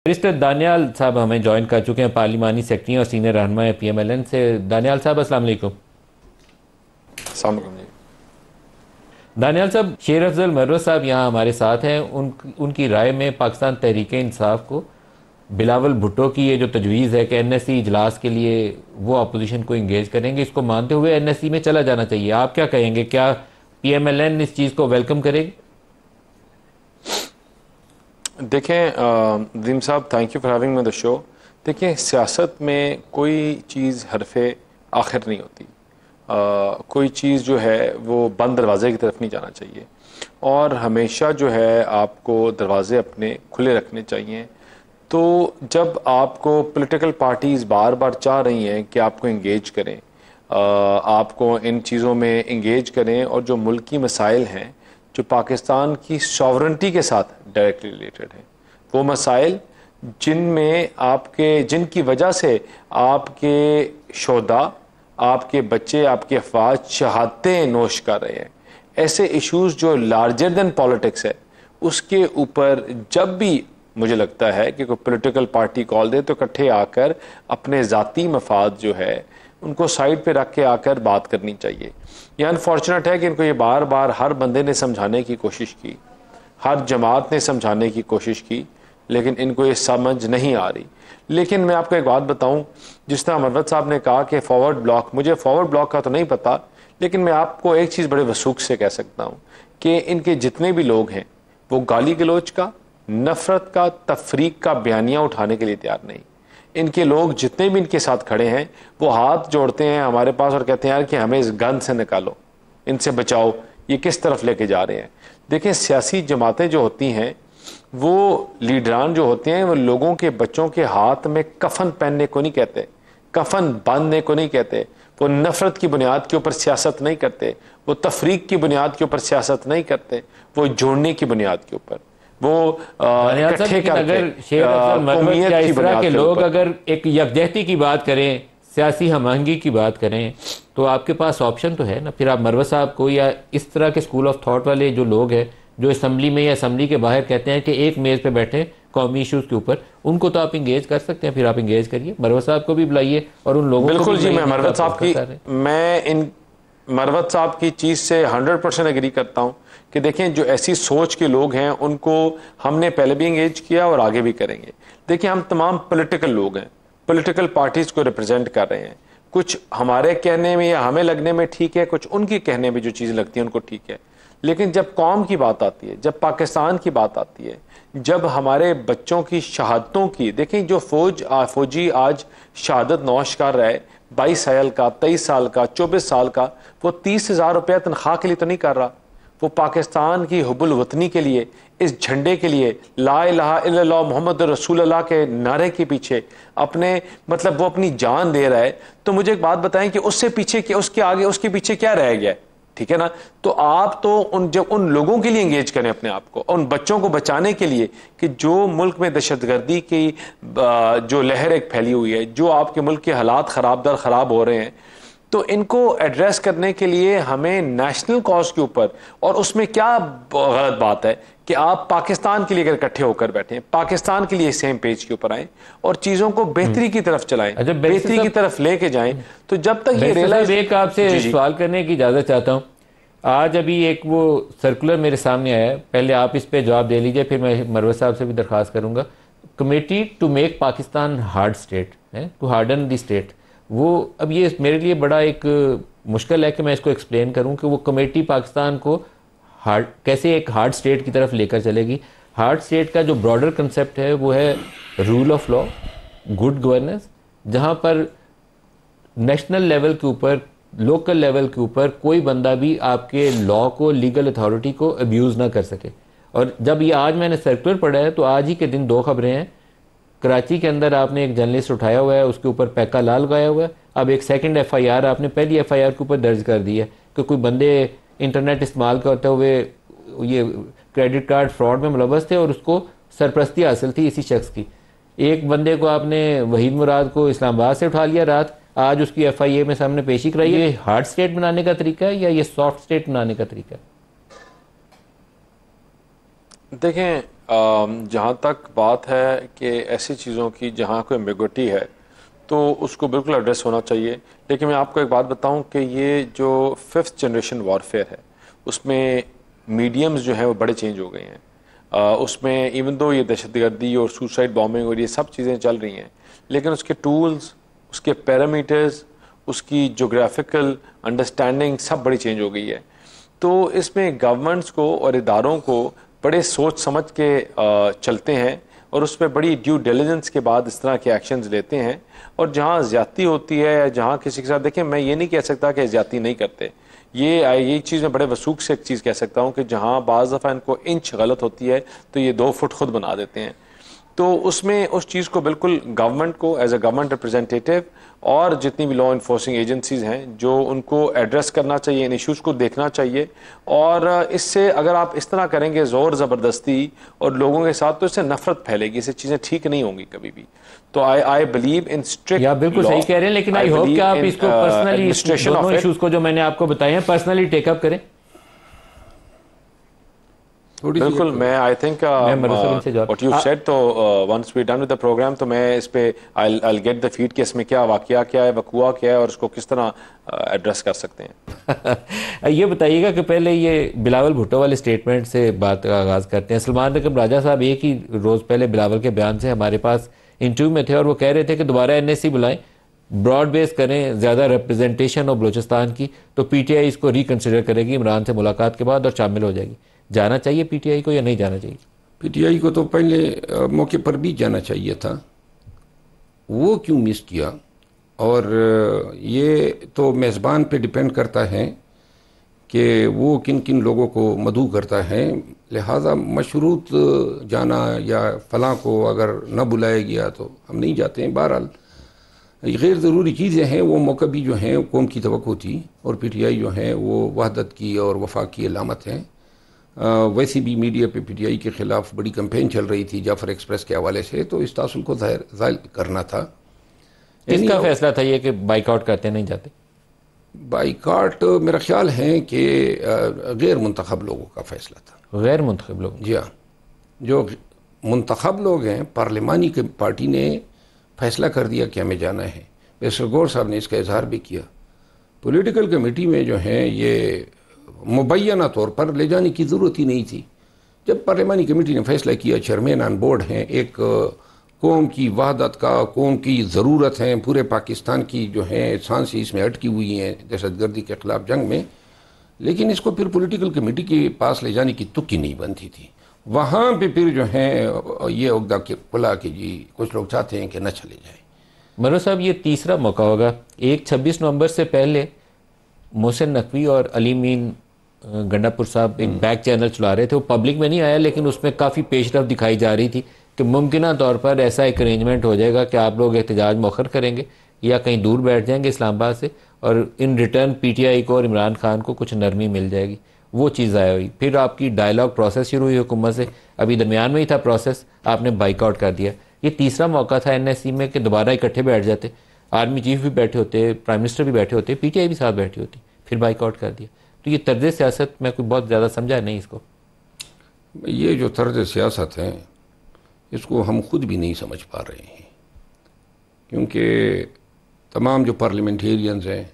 Barrister Daniyal साहब हमें join कर चुके हैं, पार्लिमानी सेक्रेटरी और सीनियर रहनुमा है PMLN से। दानियाल साहब अस्सलाम वालेकुम। अस्सलाम वालेकुम जी। दानियाल साहब, शेर अफजल मरवत साहब यहाँ हमारे साथ हैं। उनकी राय में पाकिस्तान तहरीक इंसाफ को बिलावल भुट्टो की ये जो तजवीज़ है कि NSE इजलास के लिए वो अपोजिशन को इंगेज करेंगे, इसको मानते हुए NSE में चला जाना चाहिए। आप क्या कहेंगे, क्या PMLN इस चीज़ को वेलकम करेगी? देखें ज़ीम साहब, thank you for having me the show. देखें, सियासत में कोई चीज़ हरफे आखिर नहीं होती। कोई चीज़ जो है वो बंद दरवाजे की तरफ नहीं जाना चाहिए और हमेशा जो है आपको दरवाजे अपने खुले रखने चाहिए। तो जब आपको पॉलिटिकल पार्टीज़ बार बार चाह रही हैं कि आपको इंगेज करें, आपको इन चीज़ों में इंगेज करें और जो मुल्की मसाइल हैं जो पाकिस्तान की सॉवरेंटी के साथ डायरेक्टली रिलेटेड है, वो मसाइल जिनकी वजह से आपके शोधा, आपके बच्चे, आपके अफवाज शहादतें नोश कर रहे हैं, ऐसे इश्यूज जो लार्जर देन पॉलिटिक्स है, उसके ऊपर जब भी मुझे लगता है कि कोई पॉलिटिकल पार्टी कॉल दे तो इकट्ठे आकर अपने ज़ाती मफाद जो है उनको साइड पे रख के आकर बात करनी चाहिए। ये अनफॉर्चुनेट है कि इनको ये बार बार हर बंदे ने समझाने की कोशिश की, हर जमात ने समझाने की कोशिश की, लेकिन इनको ये समझ नहीं आ रही। लेकिन मैं आपको एक बात बताऊं, जिस तरह मरवत साहब ने कहा कि फॉरवर्ड ब्लॉक, मुझे फॉरवर्ड ब्लॉक का तो नहीं पता, लेकिन मैं आपको एक चीज़ बड़े वसूख से कह सकता हूं कि इनके जितने भी लोग हैं वो गाली गलोच का, नफरत का, तफरीक का बयानिया उठाने के लिए तैयार नहीं। इनके लोग जितने भी इनके साथ खड़े हैं वो हाथ जोड़ते हैं हमारे पास और कहते हैं यार कि हमें इस गंद से निकालो, इनसे बचाओ, ये किस तरफ लेके जा रहे हैं। देखिए, सियासी जमातें जो होती हैं, वो लीडरान जो होते हैं, वो लोगों के बच्चों के हाथ में कफन पहनने को नहीं कहते, कफन बांधने को नहीं कहते। वो नफरत की बुनियाद के ऊपर सियासत नहीं करते, वो तफरीक की बुनियाद के ऊपर सियासत नहीं करते, वो जोड़ने की बुनियाद के ऊपर, वो इकट्ठे अगर इस तरह के लोग अगर एक यकजहती की बात करें, सियासी हमआहंगी की बात करें, तो आपके पास ऑप्शन तो है ना। फिर आप मरवत साहब को या इस तरह के स्कूल ऑफ थॉट वाले जो लोग हैं जो असम्बली में या असम्बली के बाहर कहते हैं कि एक मेज़ पे बैठे कौमी इशूज़ के ऊपर, उनको तो आप इंगेज कर सकते हैं। फिर आप इंगेज करिए, मरवत साहब को भी बुलाइए और उन लोगों को बिल्कुल जी। मैं मरवत साहब की चीज़ से 100% एग्री करता हूँ कि देखें, जो ऐसी सोच के लोग हैं उनको हमने पहले भी इंगेज किया और आगे भी करेंगे। देखिए, हम तमाम पॉलिटिकल लोग हैं, पॉलिटिकल पार्टीज़ को रिप्रेजेंट कर रहे हैं। कुछ हमारे कहने में या हमें लगने में ठीक है, कुछ उनके कहने में जो चीज़ लगती है उनको ठीक है, लेकिन जब कौम की बात आती है, जब पाकिस्तान की बात आती है, जब हमारे बच्चों की शहादतों की, देखें जो फौजी आज शहादत नौश कर रहा है, 22 साल का, 23 साल का, 24 साल का, वो 30,000 रुपया तनख्वाह के लिए तो नहीं कर रहा। वो पाकिस्तान की हुब्बुल वतनी के लिए, इस झंडे के लिए, ला इलाहा इल्लल्लाह मुहम्मद रसूलुल्लाह के नारे के पीछे अपने वो अपनी जान दे रहा है। तो मुझे एक बात बताएं कि उससे पीछे, उसके आगे, उसके पीछे क्या रह गया है? ठीक है ना। तो आप तो जब उन लोगों के लिए इंगेज करें अपने आप को, उन बच्चों को बचाने के लिए कि जो मुल्क में दहशतगर्दी की जो लहर एक फैली हुई है, जो आपके मुल्क के हालात खराब हो रहे हैं, तो इनको एड्रेस करने के लिए हमें नेशनल कॉज के ऊपर, और उसमें क्या गलत बात है कि आप पाकिस्तान के लिए अगर इकट्ठे होकर बैठे, पाकिस्तान के लिए सेम पेज के ऊपर आए और चीजों को बेहतरी की तरफ चलाएं, बेहतरी की तरफ लेके जाएं, तो जब तक ये रियलाइज। एक आपसे सवाल करने की इजाजत चाहता हूँ। आज अभी एक वो सर्कुलर मेरे सामने आया है, पहले आप इस पे जवाब दे लीजिए, फिर मैं मरवत साहब से भी दरख्वास्त करूंगा। Committee to make Pakistan hard state है, टू हार्डन द स्टेट। वो अब ये मेरे लिए बड़ा एक मुश्किल है कि मैं इसको एक्सप्लेन करूं कि वो कमेटी पाकिस्तान को कैसे एक हार्ड स्टेट की तरफ लेकर चलेगी। हार्ड स्टेट का जो ब्रॉडर कंसेप्ट है वो है rule of law, good governance, जहां पर नेशनल लेवल के ऊपर, लोकल लेवल के ऊपर कोई बंदा भी आपके लॉ को, लीगल अथॉरिटी को अब्यूज़ ना कर सके। और जब ये आज मैंने सर्कुलर पढ़ा है तो आज ही के दिन 2 खबरें हैं। कराची के अंदर आपने एक जर्नलिस्ट उठाया हुआ है, उसके ऊपर पैका लाल लगाया हुआ है। अब एक सेकंड FIR आपने पहली FIR के ऊपर दर्ज कर दी है कि कोई बंदे इंटरनेट इस्तेमाल करते हुए ये क्रेडिट कार्ड फ्रॉड में मुलव्वस थे और उसको सरपरस्ती हासिल थी इसी शख्स की। एक बंदे को आपने, वहीद मुराद को, इस्लामाबाद से उठा लिया रात, आज उसकी FIA में सामने पेशी कराई है। ये हार्ड स्टेट बनाने का तरीका है या ये सॉफ्ट स्टेट बनाने का तरीका है? देखें, जहाँ तक बात है कि ऐसी चीज़ों की जहाँ कोई एम्बिग्विटी है तो उसको बिल्कुल एड्रेस होना चाहिए। लेकिन मैं आपको एक बात बताऊं कि ये जो 5th जनरेशन वॉरफेयर है उसमें मीडियम्स जो हैं वो बड़े चेंज हो गए हैं। उसमें इवन दो ये दहशतगर्दी और सुसाइड बॉम्बिंग और ये सब चीज़ें चल रही हैं, लेकिन उसके टूल्स, उसके पैरामीटर्स, उसकी जोग्राफिकल अंडरस्टैंडिंग सब बड़ी चेंज हो गई है। तो इसमें गवर्नमेंट्स को और इदारों को बड़े सोच समझ के चलते हैं और उस पर बड़ी ड्यू डिलिजेंस के बाद इस तरह के एक्शंस लेते हैं। और जहाँ ज़्यादती होती है या जहाँ किसी के साथ, देखें मैं ये नहीं कह सकता कि ज़्यादती नहीं करते, ये चीज़ मैं बड़े वसूख से एक चीज़ कह सकता हूँ कि जहाँ बाज़ दफ़ा इनको इंच गलत होती है तो ये 2 फुट खुद बना देते हैं। तो उसमें उस चीज़ को बिल्कुल गवर्नमेंट को एज ए गवर्नमेंट रिप्रेजेंटेटिव और जितनी भी लॉ इन्फोर्सिंग एजेंसीज हैं जो उनको एड्रेस करना चाहिए, इन इश्यूज़ को देखना चाहिए। और इससे अगर आप इस तरह करेंगे ज़ोर ज़बरदस्ती और लोगों के साथ, तो इससे नफरत फैलेगी, इससे चीज़ें ठीक नहीं होंगी कभी भी। तो आई बिलीव इन स्ट्रिक्ट, आप बिल्कुल सही कह रहे हैं, लेकिन आई होप कि आप इसको पर्सनली दोनों इश्यूज को जो मैंने आपको बताए हैं पर्सनली टेकअप करें। बिल्कुल, मैं I think what you said, तो once we done with the programme तो मैं इस पे आई गेट द फीड कि इसमें क्या वाकया क्या है, वकुआ क्या है और उसको किस तरह एड्रेस कर सकते हैं। ये बताइएगा कि पहले ये बिलावल भुट्टो वाले स्टेटमेंट से बात का आगाज़ करते हैं। सलमान रकब राजा साहब एक ही रोज़ पहले बिलावल के बयान से हमारे पास इंटरव्यू में थे और वो कह रहे थे कि दोबारा NSC बुलाएं, ब्रॉड बेस करें ज़्यादा रिप्रेजेंटेशन और बलूचिस्तान की, तो PTI इसको रिकन्सिडर करेगी इमरान से मुलाकात के बाद और शामिल हो जाएगी। जाना चाहिए PTI को या नहीं जाना चाहिए? PTI को तो पहले मौके पर भी जाना चाहिए था, वो क्यों मिस किया? और ये तो मेज़बान पे डिपेंड करता है कि वो किन किन लोगों को मदऊ करता है। लिहाजा मशरूत जाना या फलां को अगर न बुलाया गया तो हम नहीं जाते हैं। बहरहाल गैर ज़रूरी चीज़ें हैं, वो मौका भी जो हैं कौम की तवक्को थी और PTI जो है वो वहदत की और वफाक की अलामत है। वैसे भी मीडिया पे PTI के ख़िलाफ़ बड़ी कैंपेन चल रही थी जाफ़र एक्सप्रेस के हवाले से, तो इस तासुल को ज़ाहिर करना था। इसका फैसला था ये कि बाइकआउट करते नहीं जाते? बाइकआउट मेरा ख्याल है कि गैर मुंतखब लोगों का फैसला था। गैर मुंतखब लोग? जी हाँ, जो मुंतखब लोग हैं, पार्लिमानी की पार्टी ने फैसला कर दिया कि हमें जाना है। बैरिस्टर गौर साहब ने इसका इजहार भी किया। पॉलिटिकल कमेटी में जो है ये मुबैना तौर पर ले जाने की ज़रूरत ही नहीं थी। जब पार्लिमानी कमेटी ने फैसला किया, चेयरमैन ऑन बोर्ड हैं, एक कौम की वहदत का, कौम की ज़रूरत है, पूरे पाकिस्तान की जो है सांसें इसमें अटकी हुई हैं दहशतगर्दी के ख़िलाफ़ जंग में, लेकिन इसको फिर पॉलिटिकल कमेटी के पास ले जाने की तुक्की नहीं बनती थी। वहाँ पे फिर जो है ये उगदा के खुला कि जी कुछ लोग चाहते हैं कि न चले जाए। मरो साहब, ये तीसरा मौका होगा। 26 नवंबर से पहले मोहसिन नकवी और अली मीन गंडापुर साहब एक बैक चैनल चला रहे थे, वो पब्लिक में नहीं आया लेकिन उसमें काफ़ी पेशरफ दिखाई जा रही थी कि मुमकिन तौर पर ऐसा एक अरेंजमेंट हो जाएगा कि आप लोग एहतजाज मौखर करेंगे या कहीं दूर बैठ जाएंगे इस्लामाबाद से, और इन रिटर्न PTI को और इमरान खान को कुछ नरमी मिल जाएगी। वो चीज़ आया हुई, फिर आपकी डायलॉग प्रोसेस शुरू हुई हुकूमत से, अभी दरमियान में ही था प्रोसेस, आपने बाइकआउट कर दिया। ये तीसरा मौका था NSC में कि दोबारा इकट्ठे बैठ जाते, आर्मी चीफ भी बैठे होते, प्राइम मिनिस्टर भी बैठे होते, PTI भी साथ बैठी होती, फिर बाइकआउट कर दिया। तो ये तर्ज सियासत मैं कोई बहुत ज़्यादा समझा नहीं इसको। ये जो तर्ज सियासत है इसको हम खुद भी नहीं समझ पा रहे हैं, क्योंकि तमाम जो पार्लियामेंटेरियंस हैं,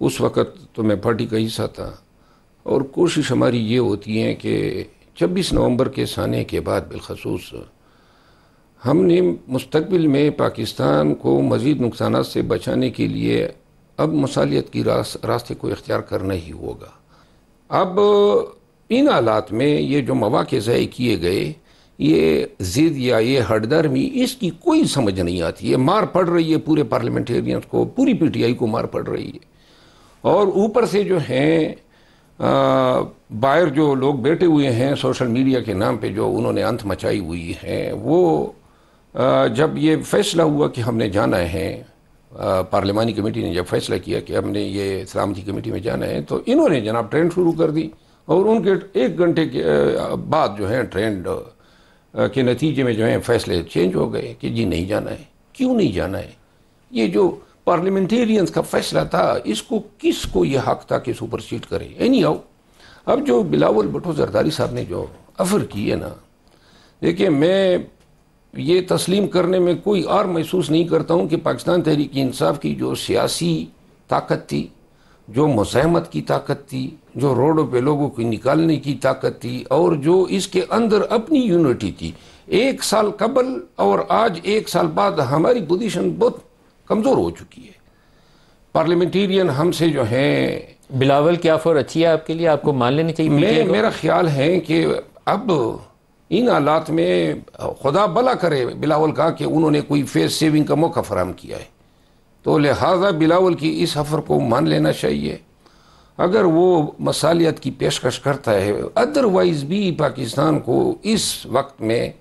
उस वक़्त तो मैं पार्टी का हिस्सा था और कोशिश हमारी ये होती है कि 26 नवंबर के साने के बाद बिलखसूस हमने मुस्तकबिल में पाकिस्तान को मज़ीद नुकसानात से बचाने के लिए अब मसालियत की रास्ते को इख्तियार करना ही होगा। अब इन हालात में ये जो मौक़े ज़ाय किए गए, ये ज़िद या ये हटदर्मी, इसकी कोई समझ नहीं आती है। मार पड़ रही है पूरे पार्लियामेंटेरियंस को, पूरी PTI को मार पड़ रही है, और ऊपर से जो हैं बाहर जो लोग बैठे हुए हैं सोशल मीडिया के नाम पे जो उन्होंने अंत मचाई हुई है, वो जब ये फैसला हुआ कि हमने जाना है, पार्लिमानी कमेटी ने जब फैसला किया कि हमने ये सलामती कमेटी में जाना है, तो इन्होंने जनाब ट्रेंड शुरू कर दी और उनके 1 घंटे के बाद जो है ट्रेंड के नतीजे में जो है फैसले चेंज हो गए कि जी नहीं जाना है। क्यों नहीं जाना है? ये जो पार्लियामेंटेरियंस का फैसला था, इसको किसको ये हक था कि सुपरसीड करे? एनी हाउ, अब जो बिलावल भुट्टो जरदारी साहब ने जो ऑफर की है ना, देखिए, मैं ये तस्लीम करने में कोई और महसूस नहीं करता हूँ कि पाकिस्तान तहरीक इंसाफ की जो सियासी ताकत थी, जो मुज़ाहमत की ताकत थी, जो रोडों पे लोगों को निकालने की ताकत थी, और जो इसके अंदर अपनी यूनिटी थी, 1 साल कबल और आज 1 साल बाद हमारी पोजीशन बहुत कमज़ोर हो चुकी है। पार्लियामेंटेरियन हमसे जो हैं, बिलावल क्या फॉर अच्छी है आपके लिए, आपको मान लेनी चाहिए? मेरा ख्याल है कि अब इन हालात में खुदा भला करे बिलावल का कि उन्होंने कोई फेस सेविंग का मौका फराहम किया है, तो लिहाजा बिलावल की इस ऑफर को मान लेना चाहिए। अगर वो मसालियत की पेशकश करता है, अदरवाइज़ भी पाकिस्तान को इस वक्त में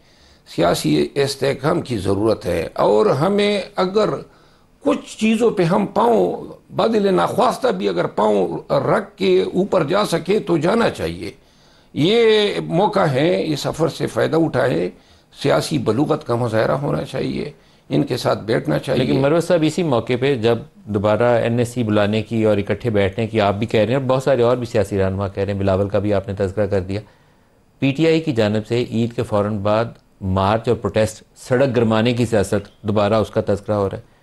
सियासी इस्तेहकाम की ज़रूरत है, और हमें अगर कुछ चीज़ों पे हम पाँव बादल नाख्वास्ता भी अगर पाँव रख के ऊपर जा सके तो जाना चाहिए। ये मौका है, इस सफ़र से फ़ायदा उठाए, सियासी बलूगत का मुजाहरा होना चाहिए, इनके साथ बैठना चाहिए। लेकिन मरवत साहब, इसी मौके पे जब दोबारा NSC बुलाने की और इकट्ठे बैठने की आप भी कह रहे हैं और बहुत सारे और भी सियासी रहनुमा कह रहे हैं, बिलावल का भी आपने तज़किरा कर दिया, PTI की जानब से ईद के फ़ौरन बाद मार्च और प्रोटेस्ट, सड़क गरमाने की सियासत, दोबारा उसका तज़किरा हो रहा है।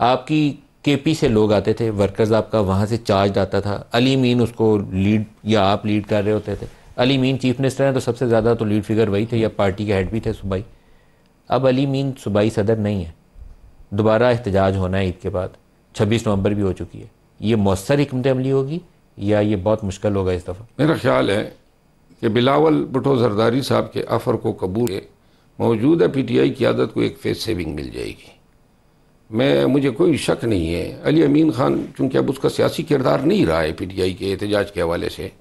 आपकी KP से लोग आते थे, वर्कर्स आपका वहाँ से चार्ज आता था, अली मीन उसको लीड या आप लीड कर रहे होते थे। अली मीन चीफ मिनिस्टर हैं तो सबसे ज़्यादा तो लीड फिगर वही थे, या पार्टी के हेड भी थे सूबाई। अब अली मीन सूबाई सदर नहीं है, दोबारा एहतजाज होना है ईद के बाद, 26 नवंबर भी हो चुकी है। ये मौसर हिकमत अमली होगी या ये बहुत मुश्किल होगा इस दफ़ा? मेरा ख्याल है कि बिलावल भुट्टो जरदारी साहब के ऑफ़र को कबूल के मौजूदा PTI की आदत को एक फेस सेविंग मिल जाएगी। मुझे कोई शक नहीं है, अली अमीन खान चूँकि अब उसका सियासी किरदार नहीं रहा है PTI के एहतजाज के हवाले से,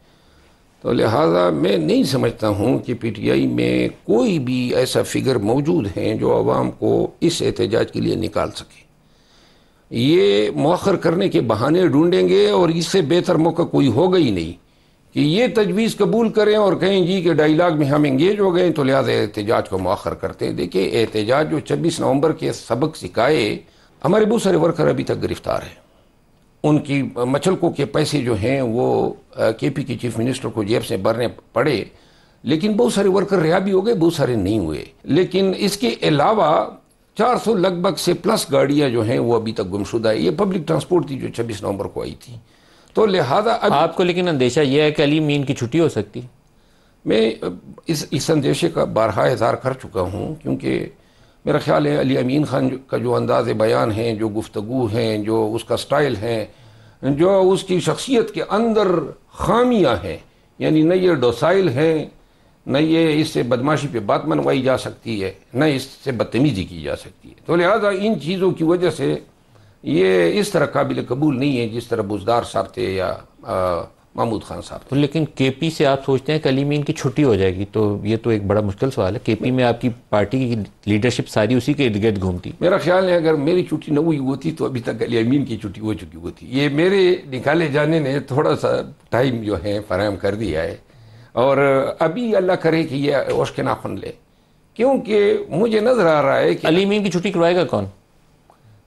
तो लिहाजा मैं नहीं समझता हूँ कि PTI में कोई भी ऐसा फिगर मौजूद हैं जो आवाम को इस एहतजाज के लिए निकाल सके। ये मौखर करने के बहाने ढूंढेंगे, और इससे बेहतर मौका कोई होगा ही नहीं कि ये तजवीज़ कबूल करें और कहें जी कि डायलाग में हम इंगेज हो गए तो लिहाजा एहतजाज को मौखर करते हैं। देखिए, एहतजाज जो 26 नवंबर के सबक सिखाए, हमारे बहुत सारे वर्कर अभी तक गिरफ्तार हैं, उनकी मचलकों के पैसे जो हैं वो KP के चीफ मिनिस्टर को जेब से भरने पड़े, लेकिन बहुत सारे वर्कर रिहा भी हो गए, बहुत सारे नहीं हुए। लेकिन इसके अलावा 400 लगभग से प्लस गाड़ियाँ जो हैं वो अभी तक गुमशुदा है। ये पब्लिक ट्रांसपोर्ट थी जो 26 नवंबर को आई थी, तो लिहाजा अब आपको लेकिन अंदेशा यह है कि अली मीन की छुट्टी हो सकती? मैं इस अंदेशे का बारहा इज़हार कर चुका हूँ, क्योंकि मेरा ख्याल है अली अमीन खान का जो अंदाज़ बयान है, जो गुफ्तगू हैं, जो उसका स्टाइल है, जो उसकी शख्सियत के अंदर खामियां हैं, यानी न ये डोसाइल हैं, न ये इससे बदमाशी पे बात मनवाई जा सकती है, न इससे बदतमीज़ी की जा सकती है, तो लिहाजा इन चीज़ों की वजह से ये इस तरह काबिल कबूल नहीं है जिस तरह बुज़दार साहब थे या महमूद खान साहब। तो लेकिन KP से आप सोचते हैं कि अली मीन की छुट्टी हो जाएगी, तो ये तो एक बड़ा मुश्किल सवाल है। KP में आपकी पार्टी की लीडरशिप सारी उसी के इर्द गिर्द घूमती। मेरा ख्याल है अगर मेरी छुट्टी न हुई होती तो अभी तक अली अमीन की छुट्टी हो चुकी होती। ये मेरे निकाले जाने ने थोड़ा सा टाइम जो है फराहम कर दिया है, और अभी अल्लाह करे कि ये ओश के नाखुन ले, क्योंकि मुझे नजर आ रहा है कि अली मीन की छुट्टी करवाएगा कौन?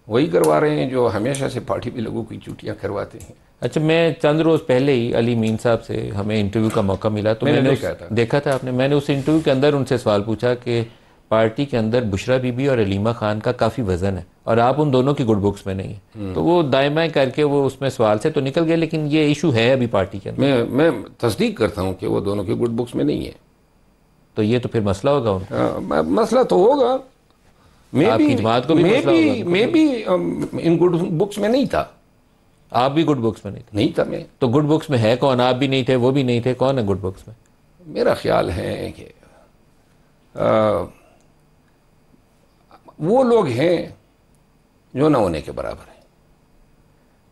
वही करवा रहे हैं जो हमेशा से पार्टी में लोगों की छुट्टियां करवाते हैं। अच्छा, मैं चंद रोज़ पहले ही अली मीन साहब से हमें इंटरव्यू का मौका मिला, तो मैंने देखा था आपने, मैंने उस इंटरव्यू के अंदर उनसे सवाल पूछा कि पार्टी के अंदर बुशरा बीबी और अलीमा खान का काफ़ी वजन है और आप उन दोनों की गुड बुक्स में नहीं है, तो वो दायमाएं करके वो उसमें सवाल से तो निकल गए, लेकिन ये इशू है अभी पार्टी के अंदर। मैं तस्दीक करता हूँ कि वो दोनों की गुड बुक्स में नहीं है, तो ये तो फिर मसला होगा उनका। मसला तो होगा, आपकी जमात को भी मैं भी इन गुड बुक्स में नहीं था। आप भी गुड बुक्स में नहीं था मैं तो गुड बुक्स में है कौन? आप भी नहीं थे, वो भी नहीं थे, कौन है गुड बुक्स में? मेरा ख्याल है कि वो लोग हैं जो ना होने के बराबर हैं।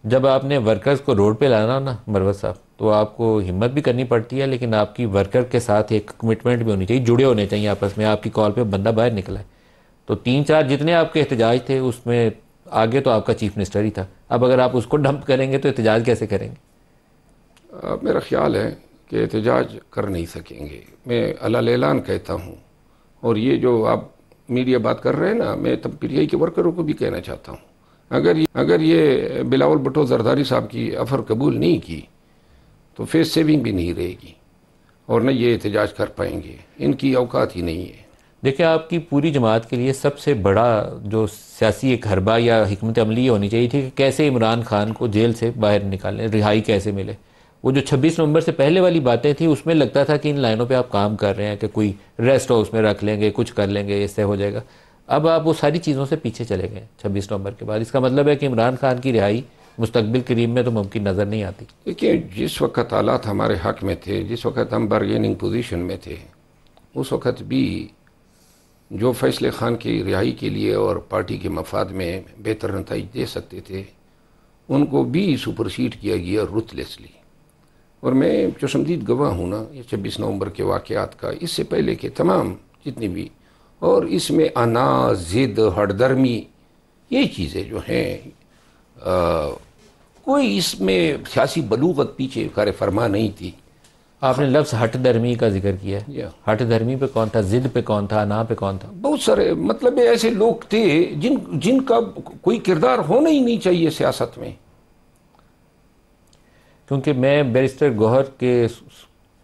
जब आपने वर्कर्स को रोड पे लाना ना मरवत साहब, तो आपको हिम्मत भी करनी पड़ती है, लेकिन आपकी वर्कर के साथ एक कमिटमेंट भी होनी चाहिए, जुड़े होने चाहिए आपस में। आपकी कॉल पे बंदा बाहर निकला है, तो 3-4 जितने आपके एहतजाज थे उसमें आगे तो आपका चीफ मिनिस्टर ही था। अब अगर आप उसको डंप करेंगे तो एहतजाज कैसे करेंगे? मेरा ख्याल है कि एहतजाज कर नहीं सकेंगे। मैं अल्लाह ऐलान कहता हूँ, और ये जो आप मीडिया बात कर रहे हैं ना, मैं तब PTI के वर्करों को भी कहना चाहता हूँ, अगर ये बिलावल भुट्टो जरदारी साहब की ऑफ़र कबूल नहीं की तो फेस सेविंग भी नहीं रहेगी और न ये एहतजाज कर पाएंगे, इनकी औकात ही नहीं है। देखिए, आपकी पूरी जमात के लिए सबसे बड़ा जो सियासी एक हरबा या हिकमत अमली होनी चाहिए थी कि कैसे इमरान खान को जेल से बाहर निकालें, रिहाई कैसे मिले। वो जो 26 नवंबर से पहले वाली बातें थी उसमें लगता था कि इन लाइनों पे आप काम कर रहे हैं कि कोई रेस्ट हाउस में रख लेंगे, कुछ कर लेंगे, इससे हो जाएगा। अब आप वो सारी चीज़ों से पीछे चले गए 26 नवंबर के बाद। इसका मतलब है कि इमरान खान की रिहाई मुस्तकबिल करीब में तो मुमकिन नज़र नहीं आती। देखिए, जिस वक्त हालात हमारे हक में थे, जिस वक्त हम बारगेनिंग पोजीशन में थे, उस वक्त भी जो फैसले खान की रिहाई के लिए और पार्टी के मफाद में बेहतर नतीजे दे सकते थे, उनको भी सुपरसीड किया गया रुथलेसली। और मैं चशमदीद गवाह हूँ ना ये 26 नवंबर के वाक़यात का, इससे पहले के तमाम जितनी भी, और इसमें अना, ज़िद, हटदर्मी, ये चीज़ें जो हैं, कोई इसमें सियासी बलूगत पीछे कार फरमा नहीं थी। आपने लफ्ज़ हट दर्मी का जिक्र किया है। हट दर्मी पे कौन था, जिद पे कौन था, अना पे कौन था? बहुत सारे मतलब ऐसे लोग थे जिनका कोई किरदार होना ही नहीं चाहिए सियासत में। क्योंकि मैं बैरिस्टर गौहर के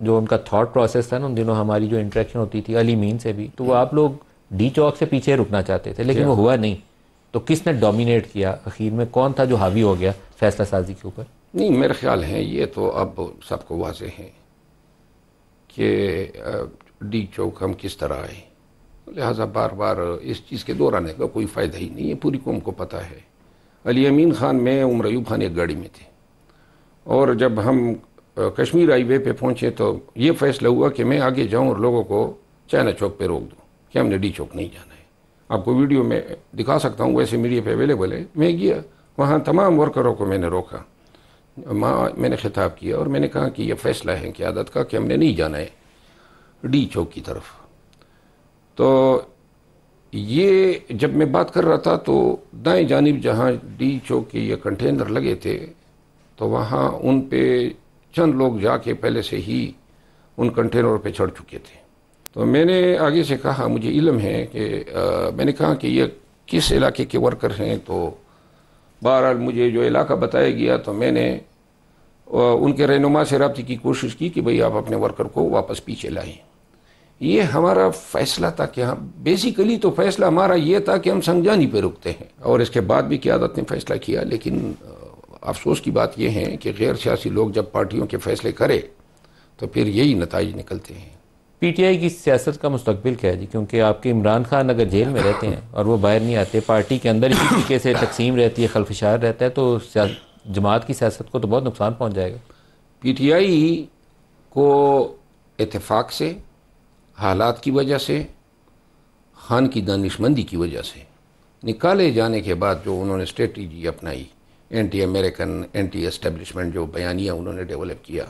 जो उनका थॉट प्रोसेस था ना, उन दिनों हमारी जो इंटरेक्शन होती थी अली मीन से भी, तो वो आप लोग डी चौक से पीछे रुकना चाहते थे, लेकिन वो हुआ नहीं। तो किसने डोमिनेट किया आखिर में, कौन था जो हावी हो गया फैसला साजी के ऊपर? नहीं, मेरे ख्याल है ये तो अब सबको वाज़ेह है कि डी चौक हम किस तरह आए, लिहाजा बार बार इस चीज़ के दोहराने का कोई फ़ायदा ही नहीं है, पूरी कौम को पता है। अली अमीन खान में उमर अयूब खान एक गाड़ी में थे, और जब हम कश्मीर हाईवे पे पहुँचे तो ये फैसला हुआ कि मैं आगे जाऊँ और लोगों को चाइना चौक पे रोक दूँ कि हमने डी चौक नहीं जाना है। आपको वीडियो में दिखा सकता हूँ, वैसे मीडिया पे अवेलेबल है। मैं गया वहाँ, तमाम वर्करों को मैंने रोका, मैंने खिताब किया और मैंने कहा कि यह फ़ैसला है क़यादत का कि हमने नहीं जाना है डी चौक की तरफ। तो ये जब मैं बात कर रहा था तो दाएं जानिब जहाँ डी चौक के ये कंटेनर लगे थे, तो वहाँ उन पे चंद लोग जाके पहले से ही उन कंटेनरों पे चढ़ चुके थे। तो मैंने आगे से कहा, मुझे इल्म है कि मैंने कहा कि ये किस इलाके के वर्कर हैं। तो बहरहाल मुझे जो इलाका बताया गया तो मैंने उनके रहनुमा से रब्ते की कोशिश की कि भाई आप अपने वर्कर को वापस पीछे लाएं। ये हमारा फ़ैसला था कि हाँ, बेसिकली तो फ़ैसला हमारा ये था कि हम संगजानी पे रुकते हैं, और इसके बाद भी क़यादत ने फ़ैसला किया। लेकिन अफसोस की बात यह है कि गैर सियासी लोग जब पार्टियों के फ़ैसले करें तो फिर यही नताइज निकलते हैं। पीटीआई की सियासत का मुस्तकबिल क्या है जी? क्योंकि आपके इमरान खान अगर जेल में रहते हैं और वो बाहर नहीं आते, पार्टी के अंदर इसी तरीके से तकसीम रहती है, खलफशार रहता है, तो जमात की सियासत को तो बहुत नुकसान पहुँच जाएगा। पीटीआई को इत्तेफाक से, हालात की वजह से, खान की दानिशमंदी की वजह से निकाले जाने के बाद जो उन्होंने स्ट्रेटजी अपनाई, एंटी अमेरिकन, एंटी एस्टेब्लिशमेंट जो बयानिया उन्होंने डेवलप किया,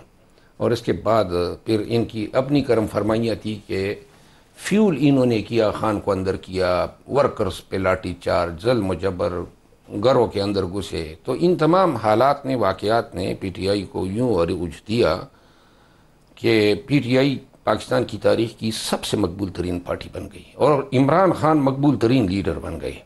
और इसके बाद फिर इनकी अपनी करम फरमाइयाँ थी कि फ्यूल इन्होंने किया, खान को अंदर किया, वर्कर्स पे लाठी चार्ज, ज़ुल्म जबर, घरों के अंदर घुसे। तो इन तमाम हालात ने, वाक़यात ने पीटीआई को यूँ अरूज दिया कि पीटीआई पाकिस्तान की तारीख़ की सबसे मकबूल तरीन पार्टी बन गई और इमरान खान मकबूल तरीन लीडर बन गए।